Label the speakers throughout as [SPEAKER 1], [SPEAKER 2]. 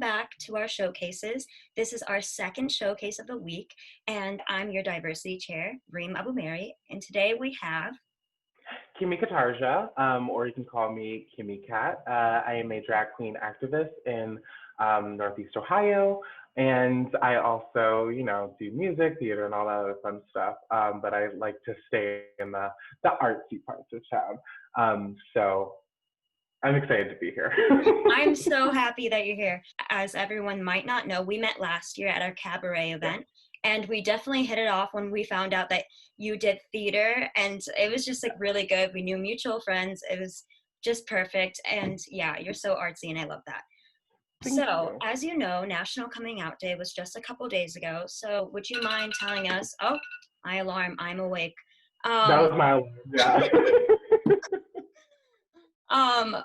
[SPEAKER 1] back to our showcases. This is our second showcase of the week, and I'm your diversity chair, Reem Abu Mary, and today we have
[SPEAKER 2] Kimmy Katarja, or you can call me Kimmy Kat. I am a drag queen activist in Northeast Ohio, and I also, do music, theater, and all that other fun stuff. But I like to stay in the artsy parts of town. So I'm excited to be here.
[SPEAKER 1] I'm so happy that you're here. As everyone might not know, we met last year at our cabaret event, and we definitely hit it off when we found out that you did theater, and it was just like really good. We knew mutual friends. It was just perfect. And yeah, you're so artsy, and I love that.
[SPEAKER 2] Thank
[SPEAKER 1] So,
[SPEAKER 2] you.
[SPEAKER 1] as you know, National Coming Out Day was just a couple days ago. So, would you mind telling us? Oh, my alarm! I'm awake.
[SPEAKER 2] That was my alarm, yeah.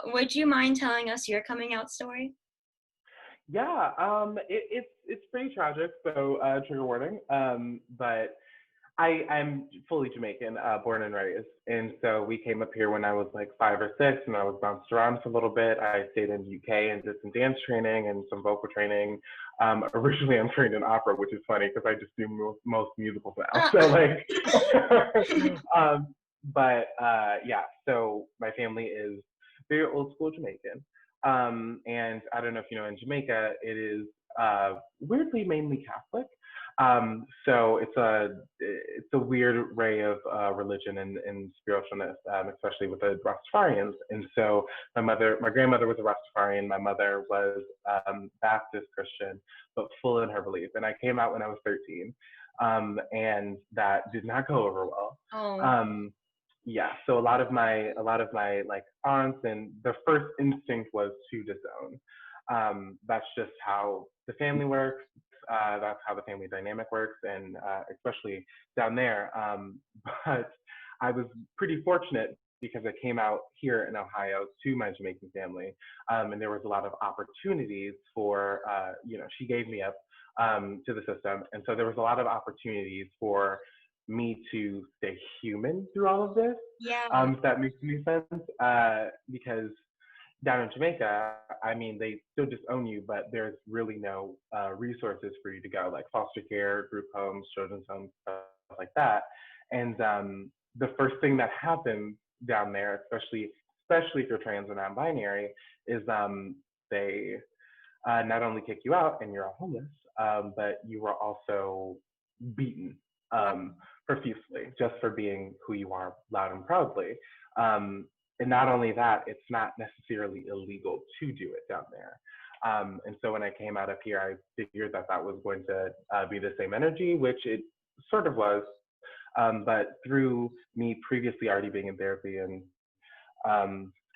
[SPEAKER 1] Would you mind telling us your coming out story?
[SPEAKER 2] Yeah, it's pretty tragic, so trigger warning. But I'm fully Jamaican, born and raised, and so we came up here when I was like 5 or 6, and I was bounced around for a little bit. I stayed in the UK and did some dance training and some vocal training. Originally, I'm trained in opera, which is funny because I just do most musicals now. So like, yeah. So my family is very old school Jamaican, and I don't know if you know, in Jamaica, it is weirdly mainly Catholic. So it's a weird array of religion and spiritualness, especially with the Rastafarians. And so my grandmother was a Rastafarian. My mother was Baptist Christian, but full in her belief. And I came out when I was 13, and that did not go over well.
[SPEAKER 1] Oh.
[SPEAKER 2] Yeah, so a lot of my like aunts, and the first instinct was to disown. That's just how the family works. That's how the family dynamic works, and especially down there. But I was pretty fortunate because I came out here in Ohio to my Jamaican family, and there was a lot of opportunities for, she gave me up to the system, and so there was a lot of opportunities for me to stay human through all of this.
[SPEAKER 1] Yeah.
[SPEAKER 2] If that makes any sense, because down in Jamaica, I mean, they still disown you, but there's really no resources for you to go, like foster care, group homes, children's homes, stuff like that. And the first thing that happens down there, especially if you're trans or non-binary, is they not only kick you out and you're all homeless, but you are also beaten profusely just for being who you are loud and proudly. And not only that, it's not necessarily illegal to do it down there. And so when I came out up here, I figured that was going to be the same energy, which it sort of was. But through me previously already being in therapy and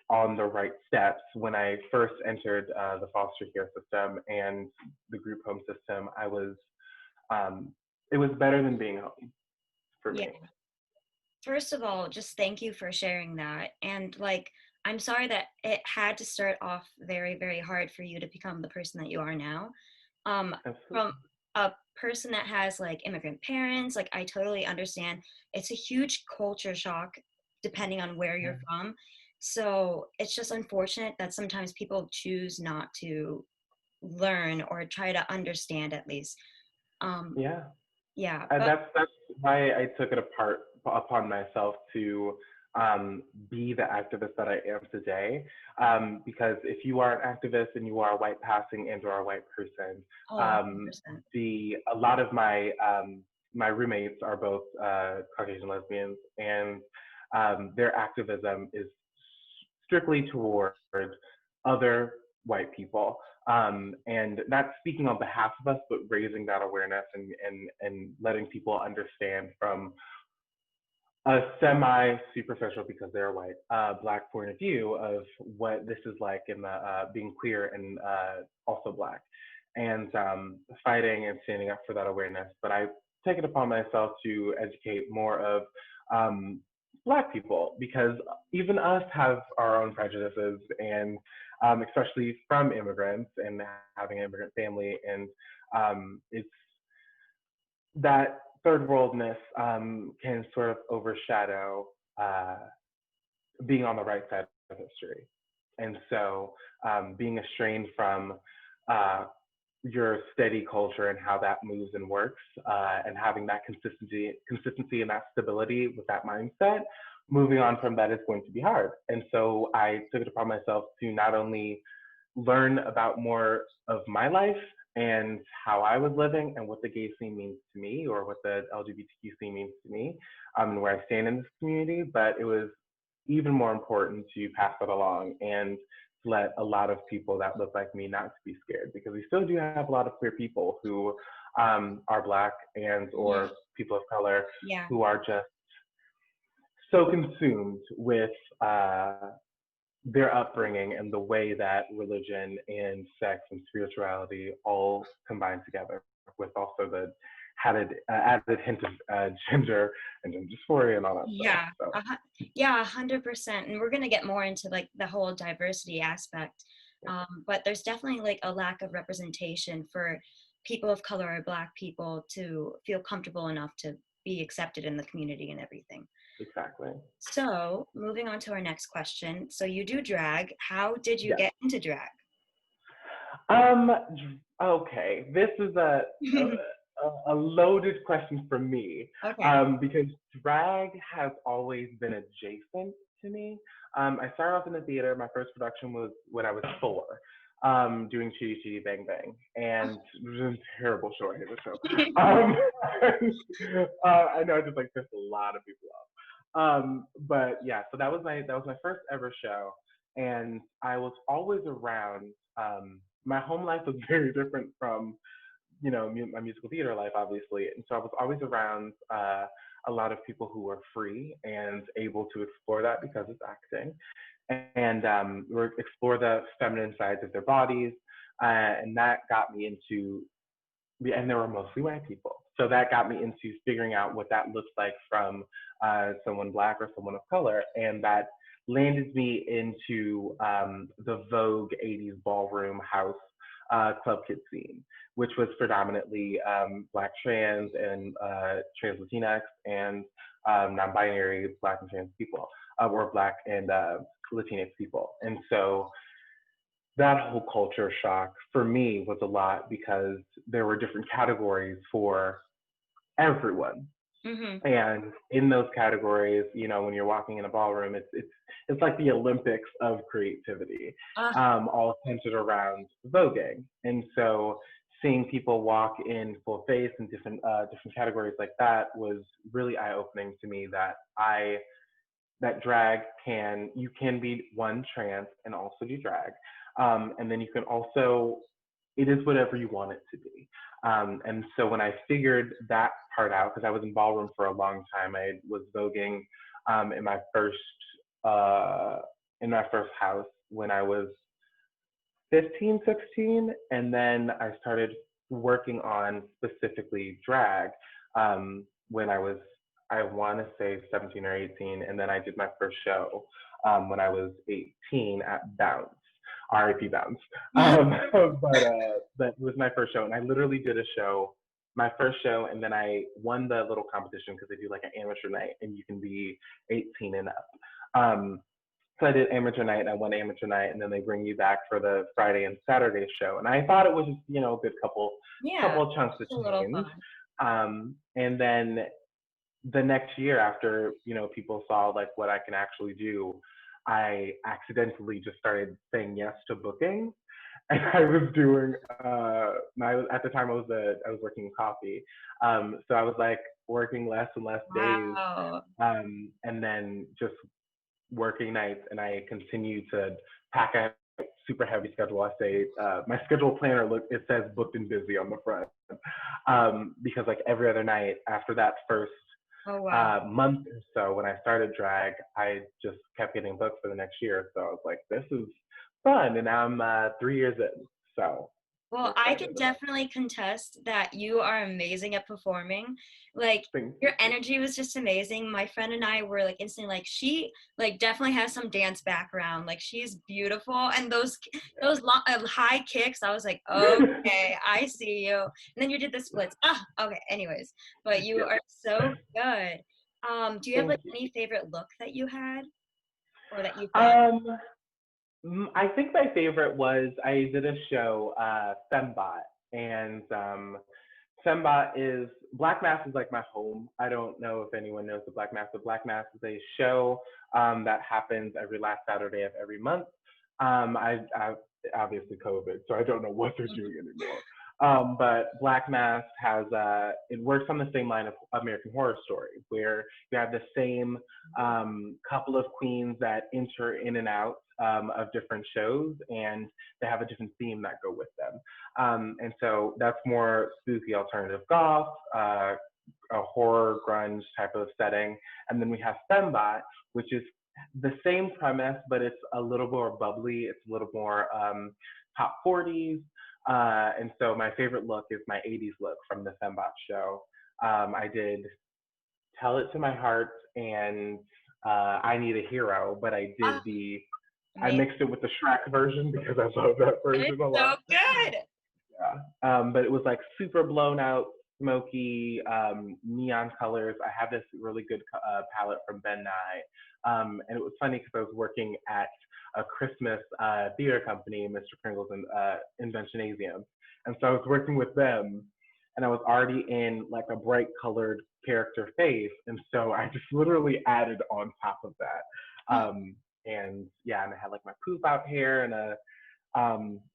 [SPEAKER 2] on the right steps, when I first entered the foster care system and the group home system, it was better than being home for me.
[SPEAKER 1] First of all, just thank you for sharing that. And like, I'm sorry that it had to start off very, very hard for you to become the person that you are now. From a person that has like immigrant parents, like I totally understand. It's a huge culture shock depending on where you're from. So it's just unfortunate that sometimes people choose not to learn or try to understand at least. Yeah.
[SPEAKER 2] That's why I took it upon myself to be the activist that I am today. Because if you are an activist and you are white passing and or a white person, a lot of my my roommates are both Caucasian lesbians, and their activism is strictly toward other white people. And not speaking on behalf of us, but raising that awareness and letting people understand from a semi-superficial, because they're white, Black point of view of what this is like in the being queer and also Black, and fighting and standing up for that awareness. But I take it upon myself to educate more of Black people, because even us have our own prejudices, and especially from immigrants and having an immigrant family, and it's that third worldness can sort of overshadow being on the right side of history. And so being estranged from your steady culture and how that moves and works, and having that consistency and that stability with that mindset, moving on from that is going to be hard. And so I took it upon myself to not only learn about more of my life and how I was living and what the gay scene means to me, or what the LGBTQ scene means to me, and where I stand in this community, but it was even more important to pass it along and let a lot of people that look like me not to be scared, because we still do have a lot of queer people who are Black and or people of color who are just so consumed with their upbringing and the way that religion and sex and spirituality all combine together, with also the added hint of gender and dysphoria and all that stuff. So.
[SPEAKER 1] Yeah, 100%. And we're gonna get more into like the whole diversity aspect, but there's definitely like a lack of representation for people of color or Black people to feel comfortable enough to be accepted in the community and everything.
[SPEAKER 2] Exactly.
[SPEAKER 1] So moving on to our next question. So you do drag. How did you get into drag?
[SPEAKER 2] Okay, this is a loaded question for me, because drag has always been adjacent to me. I started off in the theater. My first production was when I was 4, doing Chitty Chitty Bang Bang, and it was a terrible show. I hate the show. I know I just like pissed a lot of people off. But yeah, so that was my first ever show, and I was always around. My home life was very different from, my musical theater life, obviously. And so I was always around a lot of people who were free and able to explore that because it's acting, and explore the feminine sides of their bodies. And that got me into, and there were mostly white people. So that got me into figuring out what that looks like from someone Black or someone of color. And that landed me into the Vogue 80s ballroom house club kid scene, which was predominantly Black trans and trans Latinx and non-binary Black and trans people, or Black and Latinx people. And so that whole culture shock for me was a lot, because there were different categories for everyone. Mm-hmm. And in those categories, when you're walking in a ballroom, it's like the Olympics of creativity, all centered around voguing. And so seeing people walk in full face in different categories like that was really eye-opening to me, that drag you can be one trans and also do drag. And then you can also, it is whatever you want it to be. And so when I figured that part out, because I was in ballroom for a long time, I was voguing in my first house when I was 15, 16, and then I started working on specifically drag when I was, I want to say 17 or 18, and then I did my first show when I was 18 at Bounce. RIP Bounce. But that was my first show, and I literally did my first show, and then I won the little competition, because they do like an amateur night, and you can be 18 and up. So I did amateur night, and I won amateur night, and then they bring you back for the Friday and Saturday show, and I thought it was just, a good couple chunks of change. And then the next year, after people saw like what I can actually do, I accidentally just started saying yes to booking, and I was doing. At the time I was working in coffee, so I was like working less and less days, and then just working nights, and I continued to pack a super heavy schedule. I say my schedule planner it says booked and busy on the front, because like every other night after that first month or so when I started drag, I just kept getting booked for the next year. So I was like, this is fun, and now I'm 3 years in. So.
[SPEAKER 1] Well, I can definitely contest that you are amazing at performing. Like, your energy was just amazing. My friend and I were like instantly like, she like definitely has some dance background. Like, she's beautiful, and those high kicks, I was like, okay, I see you. And then you did the splits. Okay. Anyways, but you are so good. Do you have like any favorite look that you had, or that you've done?
[SPEAKER 2] I think my favorite was I did a show, Fembot, and Fembot is Black Mass is like my home. I don't know if anyone knows the Black Mass, but Black Mass is a show that happens every last Saturday of every month. I obviously COVID, so I don't know what they're doing anymore. But Black Mass has it works on the same line of American Horror Story, where you have the same couple of queens that enter in and out of different shows, and they have a different theme that go with them. And so that's more spooky alternative goth, a horror grunge type of setting. And then we have Fembot, which is the same premise, but it's a little more bubbly. It's a little more top 40s. And so my favorite look is my 80s look from the Fembot show. I did Tell It to My Heart and I Need a Hero, but I mixed it with the Shrek version because I love that version a lot.
[SPEAKER 1] So good.
[SPEAKER 2] Yeah. But it was like super blown out, smoky, neon colors. I have this really good palette from Ben Nye. And it was funny because I was working at a Christmas theater company, Mr. Pringle's Inventionasium. And so I was working with them, and I was already in like a bright colored character face. And so I just literally added on top of that. And yeah, and I had like my poof out hair and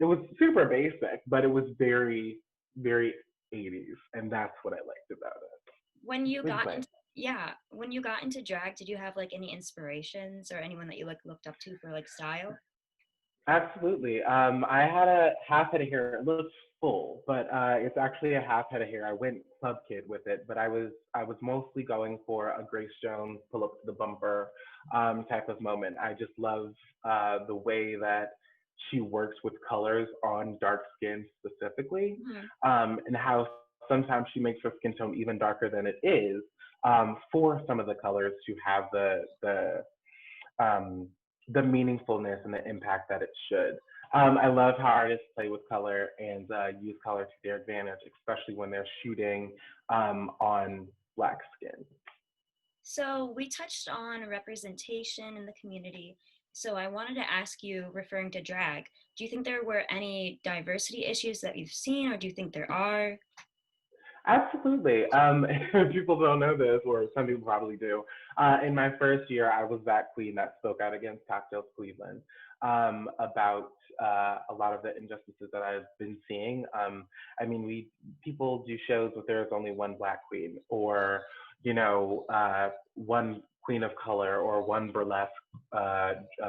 [SPEAKER 2] it was super basic, but it was very, very 80s. And that's what I liked about it.
[SPEAKER 1] When you when you got into drag, did you have like any inspirations or anyone that you like looked up to for like style?
[SPEAKER 2] Absolutely. I had a half head of hair. It looks full, but it's actually a half head of hair. I went club kid with it, but I was mostly going for a Grace Jones pull up to the bumper type of moment. I just love the way that she works with colors on dark skin specifically, and how sometimes she makes her skin tone even darker than it is for some of the colors to have the meaningfulness and the impact that it should. I love how artists play with color and use color to their advantage, especially when they're shooting on Black skin.
[SPEAKER 1] So we touched on representation in the community. So I wanted to ask you, referring to drag, do you think there were any diversity issues that you've seen, or do you think there are?
[SPEAKER 2] Absolutely. People don't know this, or some people probably do. In my first year, I was that queen that spoke out against Cocktails Cleveland about a lot of the injustices that I've been seeing. I mean, people do shows where there's only one Black queen, or one queen of color, or one burlesque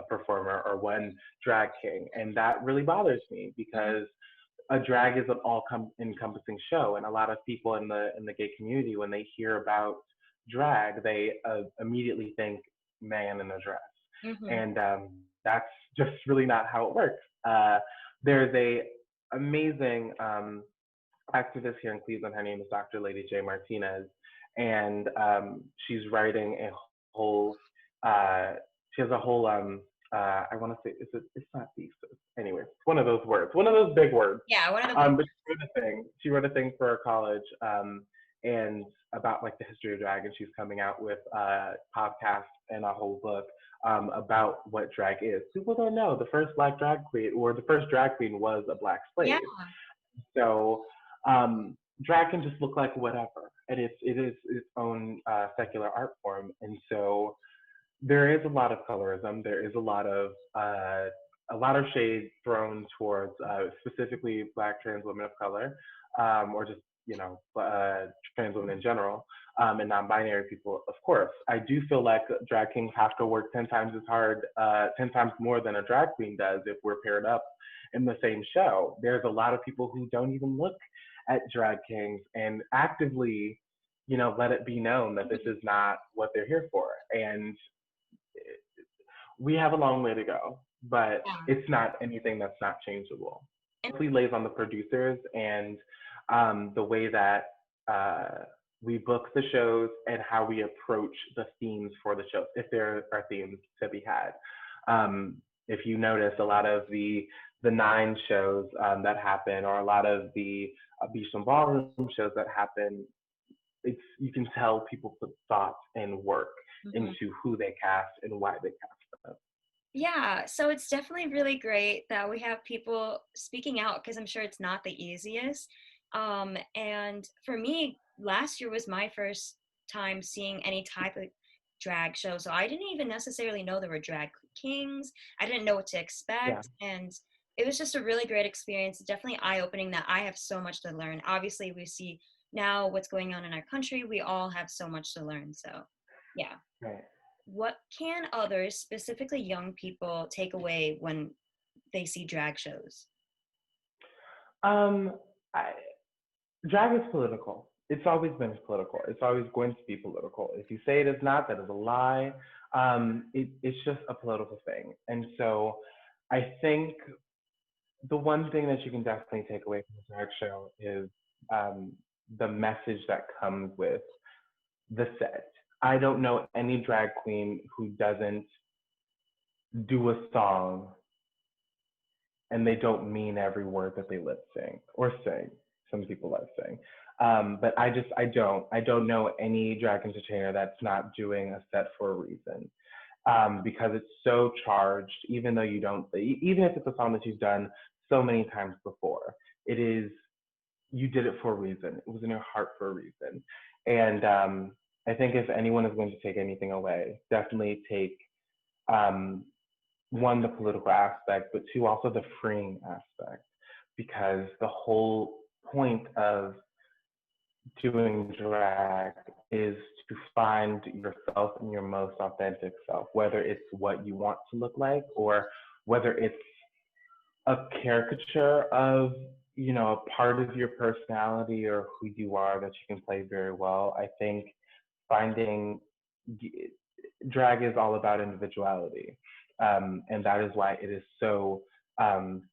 [SPEAKER 2] performer, or one drag king, and that really bothers me because a drag is an all-encompassing show, and a lot of people in the gay community, when they hear about drag, they immediately think man in a dress, and that's just really not how it works. There's a amazing activist here in Cleveland. Her name is Dr. Lady J. Martinez, and she's writing a whole. She has a whole I want to say it's not thesis. Anyway, it's one of those words, one of those big words.
[SPEAKER 1] Yeah, one of the
[SPEAKER 2] but she wrote a thing for her college, and about like the history of drag, and she's coming out with a podcast and a whole book about what drag is. People don't know the first Black drag queen, or the first drag queen, was a Black slave.
[SPEAKER 1] Yeah.
[SPEAKER 2] So drag can just look like whatever, and it is its own secular art form, and so there is a lot of colorism. There is a lot of shade thrown towards specifically Black trans women of color, or just trans women in general, and non-binary people. Of course, I do feel like drag kings have to work 10 times as hard, 10 times more than a drag queen does if we're paired up in the same show. There's a lot of people who don't even look at drag kings and actively, let it be known that this is not what they're here for. And we have a long way to go, but it's not anything that's not changeable. It really lays on the producers and the way that we book the shows and how we approach the themes for the shows, if there are themes to be had. If you notice, a lot of the 9 shows that happen, or a lot of the beach and ballroom shows that happen, you can tell people put thought and work into who they cast and why they cast them.
[SPEAKER 1] Yeah, so it's definitely really great that we have people speaking out because I'm sure it's not the easiest. And for me, last year was my first time seeing any type of drag show. So I didn't even necessarily know there were drag kings. I didn't know what to
[SPEAKER 2] Yeah,
[SPEAKER 1] expect. And it was just a really great experience. Definitely eye-opening that I have so much to learn. Obviously, we see now what's going on in our country. We all have so much to learn. So, yeah.
[SPEAKER 2] right.
[SPEAKER 1] What can others, specifically young people, take away when they see drag shows?
[SPEAKER 2] Um, I, drag is political. It's always been political. It's always going to be political. If you say it is not, that is a lie. It's just a political thing. And so I think the one thing that you can definitely take away from the drag show is um, the message that comes with the set. I don't know any drag queen who doesn't do a song and they don't mean every word that they lip sync or sing. Some people lip sync. But I don't know any drag entertainer that's not doing a set for a reason. Because it's so charged, even though you don't, even if it's a song that you've done so many times before, it is, you did it for a reason. It was in your heart for a reason. And I think if anyone is going to take anything away, definitely take um, one, the political aspect, but two, also the freeing aspect, because the whole point of doing drag is to find yourself and your most authentic self, whether it's what you want to look like or whether it's a caricature of, you know, a part of your personality or who you are that you can play very well. I think finding drag is all about individuality, and that is why it is so um,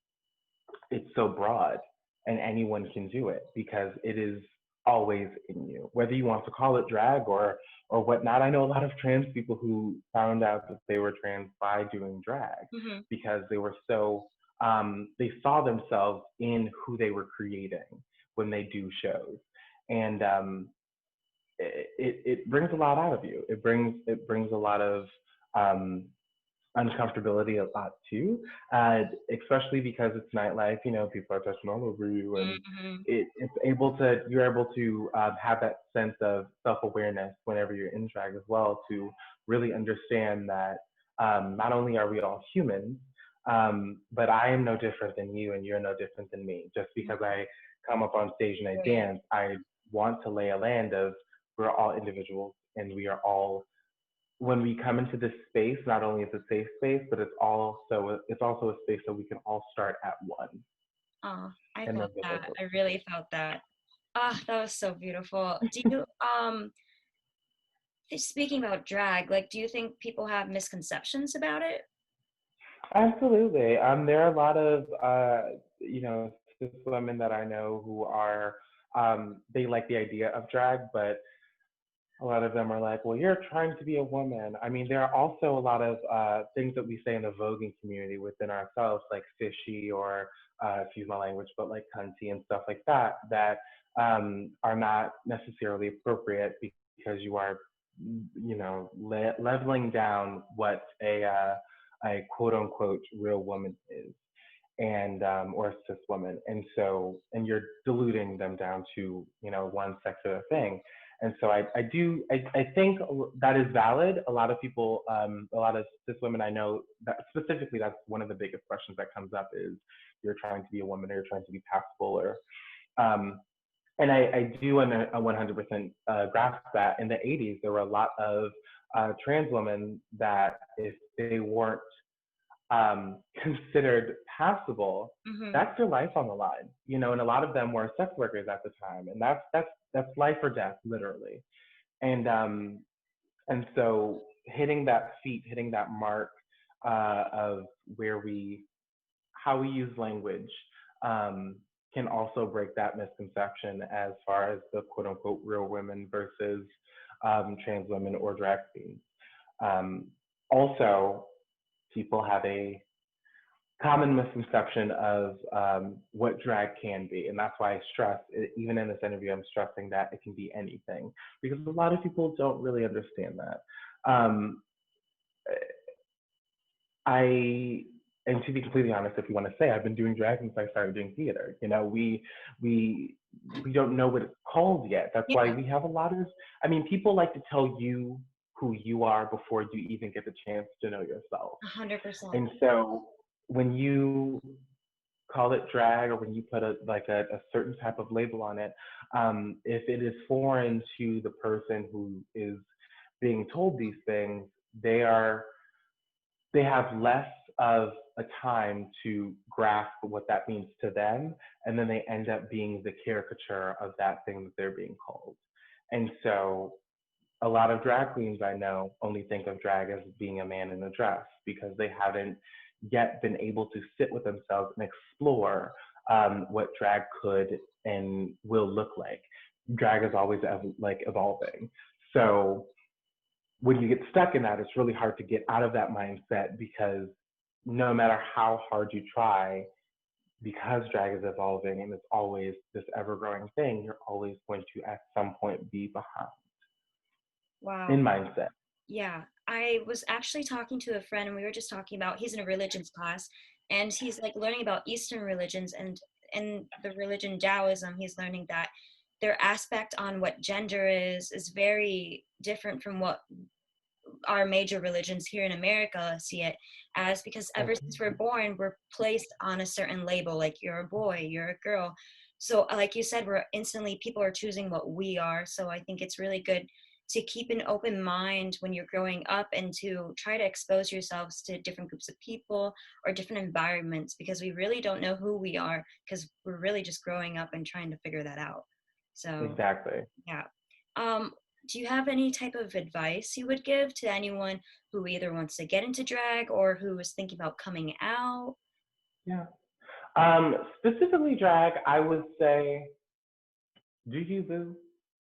[SPEAKER 2] it's so broad, and anyone can do it because it is always in you, whether you want to call it drag or whatnot. I know a lot of trans people who found out that they were trans by doing drag
[SPEAKER 1] Hmm.
[SPEAKER 2] because they were so they saw themselves in who they were creating when they do shows, and it brings a lot out of you. It brings a lot of um, uncomfortability a lot too, especially because it's nightlife. You know, people are touching all over you, and
[SPEAKER 1] Hmm.
[SPEAKER 2] you're able to have that sense of self awareness whenever you're in drag as well to really understand that not only are we all humans, but I am no different than you, and you're no different than me. Just because I come up on stage and I
[SPEAKER 1] Right.
[SPEAKER 2] dance, I want to lay a land of we're all individuals and we are all when we come into this space, not only is it a safe space, but it's also a space that we can all start at one
[SPEAKER 1] Oh, I
[SPEAKER 2] and then
[SPEAKER 1] felt
[SPEAKER 2] build our
[SPEAKER 1] that.
[SPEAKER 2] way
[SPEAKER 1] I
[SPEAKER 2] from
[SPEAKER 1] really felt that. Ah, that was so beautiful. Do
[SPEAKER 2] there.
[SPEAKER 1] you speaking about drag, like do you think people have misconceptions about it?
[SPEAKER 2] Absolutely. There are a lot of cis women that I know who are they like the idea of drag, but a lot of them are like, well, you're trying to be a woman. I mean, there are also a lot of things that we say in the voguing community within ourselves, like fishy or, excuse my language, but like cunty and stuff like that, that are not necessarily appropriate because you are, leveling down what a quote unquote real woman is and or a cis woman, and you're diluting them down to one sex or a thing, and so I think that is valid. A lot of people, a lot of cis women I know that specifically that's one of the biggest questions that comes up is you're trying to be a woman or you're trying to be passable or um, and I do 100% grasp that. In the 80s, there were a lot of trans women that if they weren't considered passable,
[SPEAKER 1] Hmm.
[SPEAKER 2] that's their life on the line, and a lot of them were sex workers at the time, and that's life or death, literally. And so hitting that mark of where we how we use language can also break that misconception as far as the quote unquote real women versus trans women or drag queens. Um, Also, people have a common misconception of what drag can be. And that's why I stress, even in this interview, I'm stressing that it can be anything because a lot of people don't really understand that. Um, I, and to be completely honest, if you want to say, I've been doing drag since I started doing theater. You know, we don't know what it's called yet. That's why
[SPEAKER 1] Yeah,
[SPEAKER 2] we have a lot of. I mean, people like to tell you who you are before you even get the chance to know yourself.
[SPEAKER 1] 100%.
[SPEAKER 2] And so when you call it drag, or when you put a certain type of label on it, if it is foreign to the person who is being told these things, they are they have less of a time to grasp what that means to them, and then they end up being the caricature of that thing that they're being called. And so a lot of drag queens I know only think of drag as being a man in a dress because they haven't yet been able to sit with themselves and explore what drag could and will look like. Drag is always evolving. So when you get stuck in that, it's really hard to get out of that mindset because no matter how hard you try, because drag is evolving and it's always this ever growing thing, you're always going to at some point be behind
[SPEAKER 1] Wow.
[SPEAKER 2] in mindset.
[SPEAKER 1] Yeah, I was actually talking to a friend and we were just talking about he's in a religions class and he's like learning about Eastern religions and in the religion Taoism, he's learning that their aspect on what gender is very different from what our major religions here in America see it as, because ever since we're born, we're placed on a certain label, like you're a boy, you're a girl. So like you said, we're instantly, people are choosing what we are. So I think it's really good to keep an open mind when you're growing up and to try to expose yourselves to different groups of people or different environments, because we really don't know who we are because we're really just growing up and trying to figure that out. So
[SPEAKER 2] Exactly.
[SPEAKER 1] yeah. Um, do you have any type of advice you would give to anyone who either wants to get into drag or who is thinking about coming out?
[SPEAKER 2] Yeah. Specifically drag, I would say, do you boo?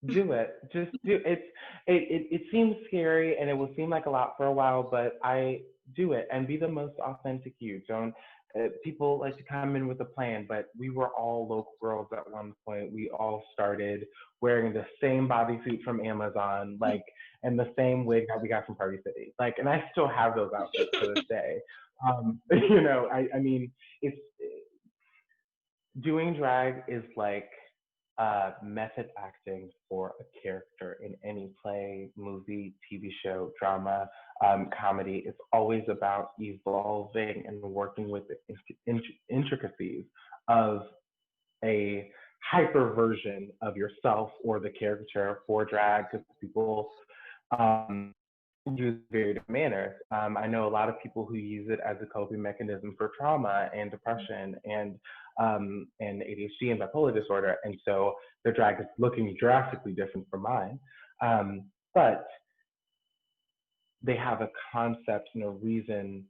[SPEAKER 2] Do it. Just do it seems scary and it will seem like a lot for a while, but I do it and be the most authentic you. Don't people like to come in with a plan, but we were all local girls at one point. We all started wearing the same bodysuit from Amazon, like, and the same wig that we got from Party City. Like, and I still have those outfits to this day. I mean, it's doing drag is like method acting for a character in any play, movie, TV show, drama, comedy. It's always about evolving and working with the intricacies of a hyper version of yourself or the caricature for drag, because people um, use various manners. I know a lot of people who use it as a coping mechanism for trauma and depression and ADHD and bipolar disorder, and so their drag is looking drastically different from mine. But they have a concept and a reason,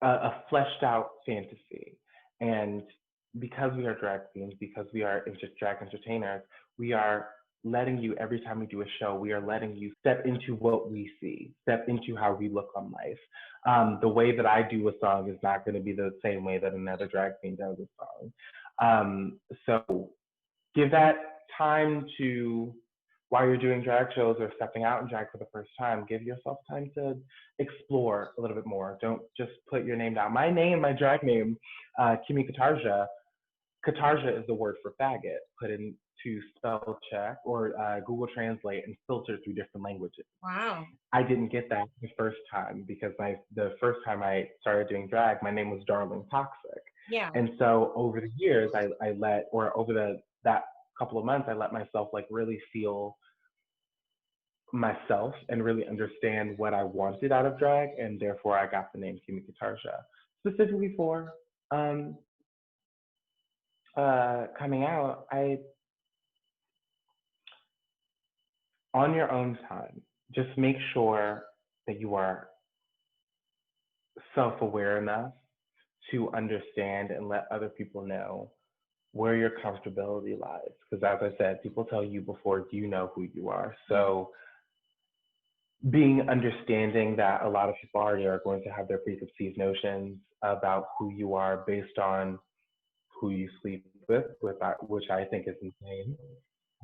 [SPEAKER 2] a fleshed out fantasy, and because we are drag queens, because we are just drag entertainers, we are letting you, every time we do a show, we are letting you step into what we see, step into how we look on life. The way that I do a song is not going to be the same way that another drag queen does a song. So give that time to, while you're doing drag shows or stepping out in drag for the first time, give yourself time to explore a little bit more. Don't just put your name down. My name, my drag name, Kimmy Katarja. Katarja is the word for faggot, put into spell check or Google Translate and filter through different languages.
[SPEAKER 1] Wow.
[SPEAKER 2] I didn't get that the first time because the first time I started doing drag, my name was Darling Toxic.
[SPEAKER 1] Yeah.
[SPEAKER 2] And so over the years, I let, or over that couple of months, I let myself like really feel myself and really understand what I wanted out of drag, and therefore I got the name Kimmy Katarja, specifically for coming out. On your own time, just make sure that you are self-aware enough to understand and let other people know where your comfortability lies. Because as I said, people tell you before you know who you are. So being understanding that a lot of people already are going to have their preconceived notions about who you are based on who you sleep with which I think is insane.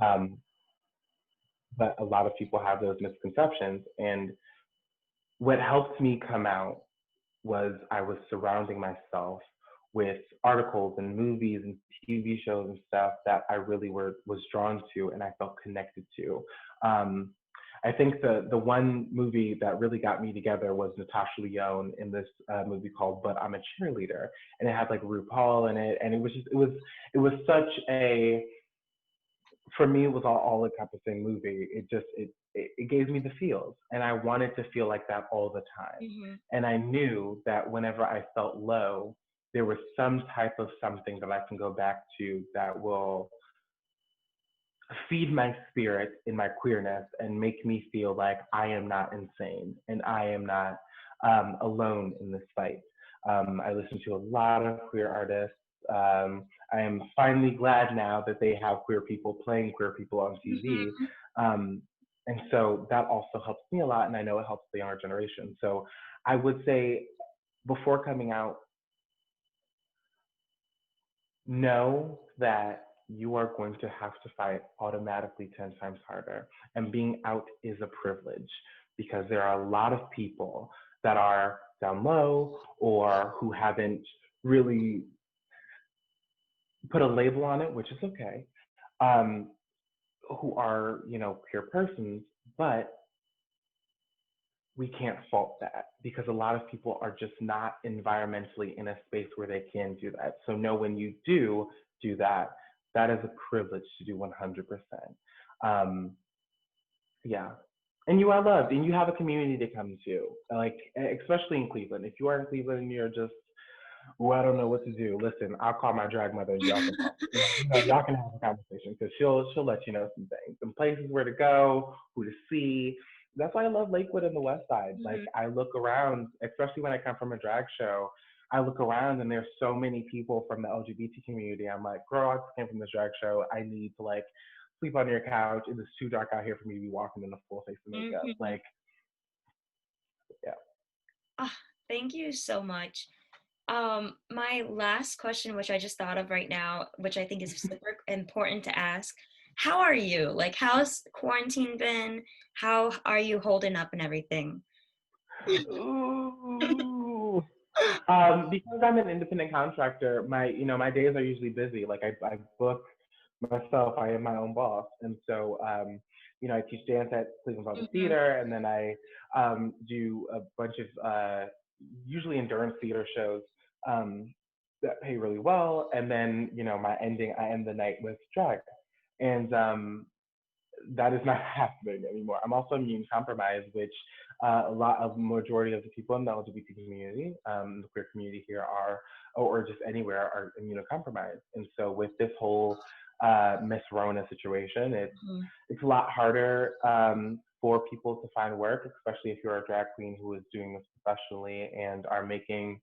[SPEAKER 2] Um, but a lot of people have those misconceptions. And what helped me come out was I was surrounding myself with articles and movies and TV shows and stuff that I really was drawn to and I felt connected to. Um, I think the one movie that really got me together was Natasha Lyonne in this movie called "But I'm a Cheerleader," and it had like RuPaul in it, and it was such a, for me it was all encompassing movie. It gave me the feels, and I wanted to feel like that all the time.
[SPEAKER 1] Mm-hmm.
[SPEAKER 2] And I knew that whenever I felt low, there was some type of something that I can go back to that will feed my spirit in my queerness and make me feel like I am not insane and I am not alone in this fight. I listen to a lot of queer artists. I am finally glad now that they have queer people playing queer people on TV.
[SPEAKER 1] Mm-hmm.
[SPEAKER 2] Um, and so that also helps me a lot, and I know it helps the younger generation. So I would say before coming out, know that you are going to have to fight automatically 10 times harder. And being out is a privilege because there are a lot of people that are down low or who haven't really put a label on it, which is okay, um, who are, queer persons, but we can't fault that because a lot of people are just not environmentally in a space where they can do that. So know when you do that, that is a privilege to do 100%. Um, yeah. And you are loved and you have a community to come to, like, especially in Cleveland. If you are in Cleveland and you're just, well, I don't know what to do. Listen, I'll call my drag mother and y'all can talk. Y'all can have a conversation because she'll let you know some things, some places where to go, who to see. That's why I love Lakewood and the West Side. Like
[SPEAKER 1] Mm-hmm.
[SPEAKER 2] I look around, especially when I come from a drag show, I look around and there's so many people from the LGBT community. I'm like, girl, I just came from this drag show. I need to like sleep on your couch. It is too dark out here for me to be walking in a full face of makeup.
[SPEAKER 1] Mm-hmm.
[SPEAKER 2] Like, yeah.
[SPEAKER 1] Ah, thank you so much. My last question, which I just thought of right now, which I think is super important to ask, how are you? Like, how's quarantine been? How are you holding up and everything?
[SPEAKER 2] Ooh. Because I'm an independent contractor, my days are usually busy. Like I book myself. I am my own boss, and so I teach dance at Cleveland Public
[SPEAKER 1] Mm-hmm.
[SPEAKER 2] Theater, and then I do a bunch of usually endurance theater shows that pay really well, and then I end the night with drag, and that is not happening anymore. I'm also immune compromised, which a lot of majority of the people in the LGBT community, the queer community here are, or just anywhere, are immunocompromised. And so with this whole Miss Rona situation, it's a lot harder for people to find work, especially if you're a drag queen who is doing this professionally and are making,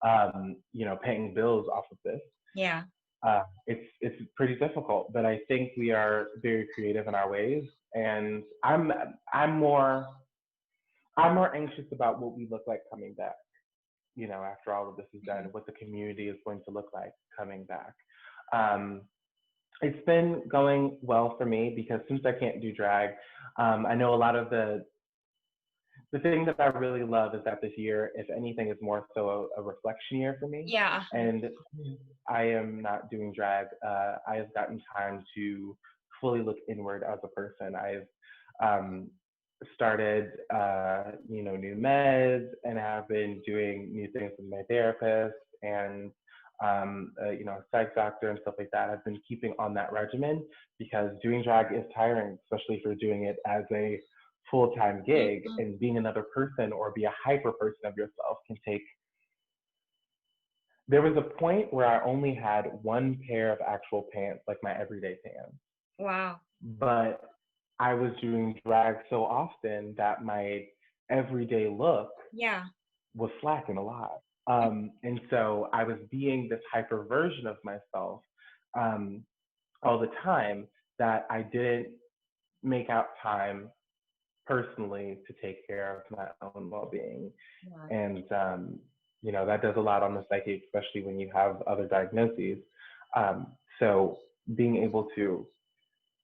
[SPEAKER 2] paying bills off of this.
[SPEAKER 1] Yeah.
[SPEAKER 2] It's pretty difficult, but I think we are very creative in our ways, and I'm more anxious about what we look like coming back. After all of this is done, what the community is going to look like coming back. Um, it's been going well for me because since I can't do drag, I know a lot of the thing that I really love is that this year, if anything, is more so a reflection year for me.
[SPEAKER 1] Yeah.
[SPEAKER 2] And I am not doing drag. I have gotten time to fully look inward as a person. I've started, new meds, and have been doing new things with my therapist and, psych doctor and stuff like that. I've been keeping on that regimen because doing drag is tiring, especially if you're doing it as a full-time gig,
[SPEAKER 1] Mm-hmm.
[SPEAKER 2] and being another person or be a hyper person of yourself can take. There was a point where I only had one pair of actual pants, like my everyday pants,
[SPEAKER 1] Wow.
[SPEAKER 2] but I was doing drag so often that my everyday look
[SPEAKER 1] Yeah.
[SPEAKER 2] was slacking a lot. And so I was being this hyper version of myself um, all the time that I didn't make out time personally to take care of my own well-being.
[SPEAKER 1] Yeah.
[SPEAKER 2] And that does a lot on the psyche, especially when you have other diagnoses. So being able to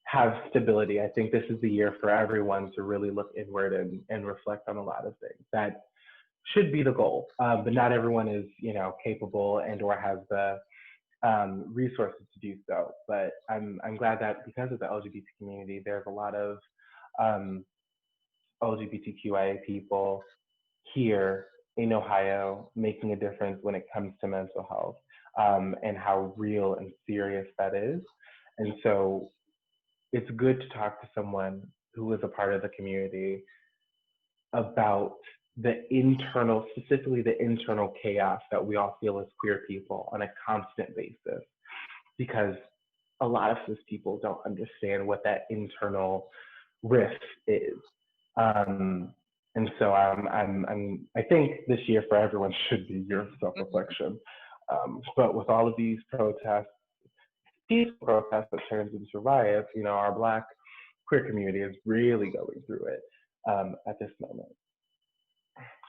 [SPEAKER 2] have stability, I think this is the year for everyone to really look inward and reflect on a lot of things that should be the goal. But not everyone is, capable and or has the resources to do so. But I'm glad that because of the LGBT community, there's a lot of um, LGBTQIA people here in Ohio making a difference when it comes to mental health, and how real and serious that is. And so it's good to talk to someone who is a part of the community about specifically the internal chaos that we all feel as queer people on a constant basis, because a lot of cis people don't understand what that internal rift is. Um, and so I think this year for everyone should be year of self-reflection. But with all of these protests, peaceful protests that turns into riots, our Black queer community is really going through it at this moment.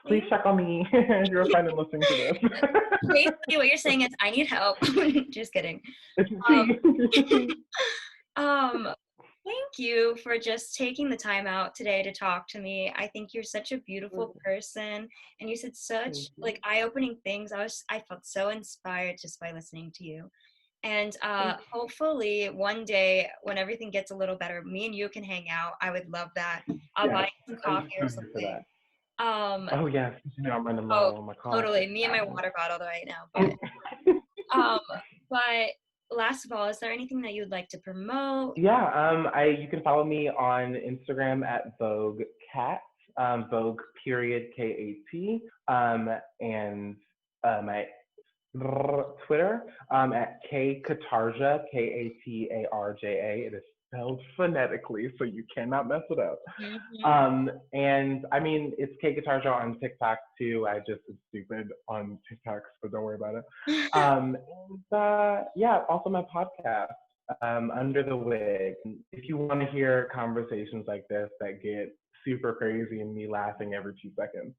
[SPEAKER 2] Please check on me if you're a friend and listening to this.
[SPEAKER 1] Basically, what you're saying is, I need help. Just kidding. Thank you for just taking the time out today to talk to me. I think you're such a beautiful person, and you said such like eye-opening things. I felt so inspired just by listening to you. And hopefully one day when everything gets a little better, me and you can hang out. I would love that. I'll buy you some coffee or something.
[SPEAKER 2] Oh yes, I'm running low on my coffee.
[SPEAKER 1] Totally, me and my water bottle right now. But last of all, is there anything that you would like to promote?
[SPEAKER 2] Yeah, you can follow me on Instagram at Vogue Cat, Vogue period KAT, and my Twitter at K Katarja, Katarja. It is spelled phonetically, so you cannot mess it up. And I mean, it's K Katarja on TikTok too. I just am stupid on TikTok, so don't worry about it. And yeah, also my podcast, Under the Wig. If you want to hear conversations like this that get super crazy and me laughing every 2 seconds,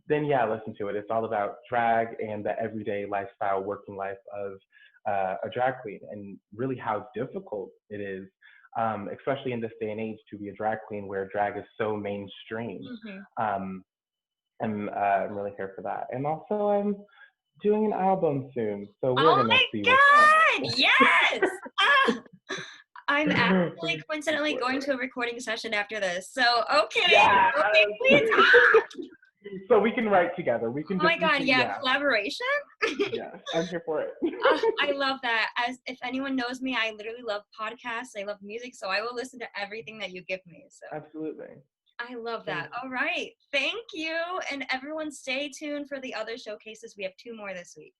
[SPEAKER 2] then yeah, listen to it. It's all about drag and the everyday lifestyle, working life of a drag queen, and really how difficult it is, especially in this day and age, to be a drag queen where drag is so mainstream. I'm really here for that. And also I'm doing an album soon, so we're gonna see.
[SPEAKER 1] Oh my God! Yes! I'm actually coincidentally going to a recording session after this. So okay, we talk.
[SPEAKER 2] So we can write together. We can.
[SPEAKER 1] Oh my God! Yeah, collaboration.
[SPEAKER 2] Yeah, I'm here for it.
[SPEAKER 1] I love that. As if anyone knows me, I literally love podcasts. I love music, so I will listen to everything that you give me. So
[SPEAKER 2] absolutely.
[SPEAKER 1] I love that. All right, thank you, and everyone, stay tuned for the other showcases. We have 2 more this week.